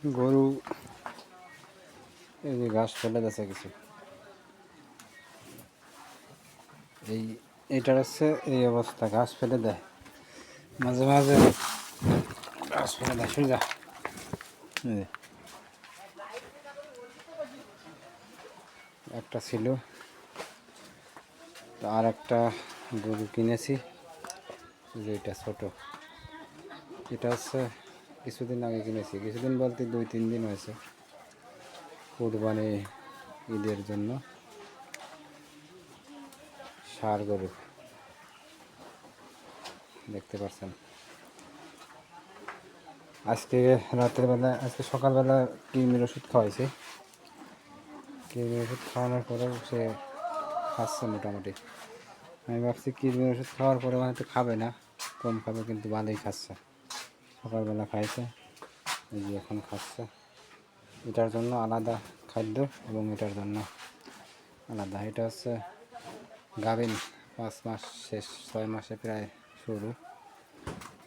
গরু এই যে ঘাস ফেলে দিয়েছে কিছু, এইটার হচ্ছে এই অবস্থা, ঘাস ফেলে দেয় মাঝে মাঝে, ঘাস ফেলে দেয় সোজা। একটা ছিল, আর একটা গরু কিনেছি, যে এটা ছোট, এটা হচ্ছে কিছুদিন আগে কিনেছি, কিছুদিন বলতে 2-3 দিন হয়েছে, কুরবানি ঈদের জন্য ষাঁড় গরু দেখতে পাচ্ছেন। আজকে রাতের বেলা, আজকে সকালবেলা কৃমির ওষুধ খাওয়াইছি, কৃমির ওষুধ খাওয়ানোর পরেও সে খাচ্ছে মোটামুটি। আমি ভাবছি কৃমির ওষুধ খাওয়ার পরে হয়তো খাবে না, কম খাবে, কিন্তু ভালোই খাচ্ছে। সকালবেলা খাইছে, এই যে এখন খাচ্ছে। এটার জন্য আলাদা খাদ্য এবং এটার জন্য আলাদা। এটা হচ্ছে গাভিন, 5 মাস শেষ, 6 মাসে প্রায় শুরু,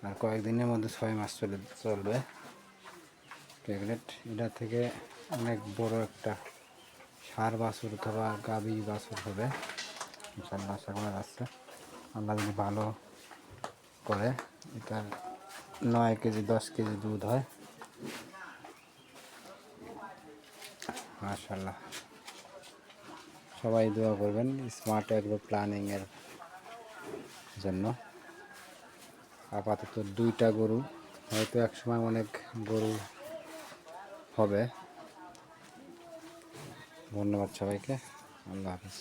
আর কয়েকদিনের মধ্যে 6 মাস চলবে প্রেগনেন্ট। এটা থেকে অনেক বড় একটা ষাঁড় বাছুর অথবা গাভী বাছুর হবে ইনশাল্লাহ, আশা করা যাচ্ছে। আল্লাহ যদি ভালো করে, এটা 9 কেজি 10 কেজি দুধ হয় মাশাল্লাহ। সবাই দোয়া করবেন স্মার্ট এগ্রো প্ল্যানিংয়ের জন্য। আপাতত 2টা গরু, হয়তো একসময় অনেক গরু হবে। ধন্যবাদ সবাইকে, আল্লাহ হাফিজ।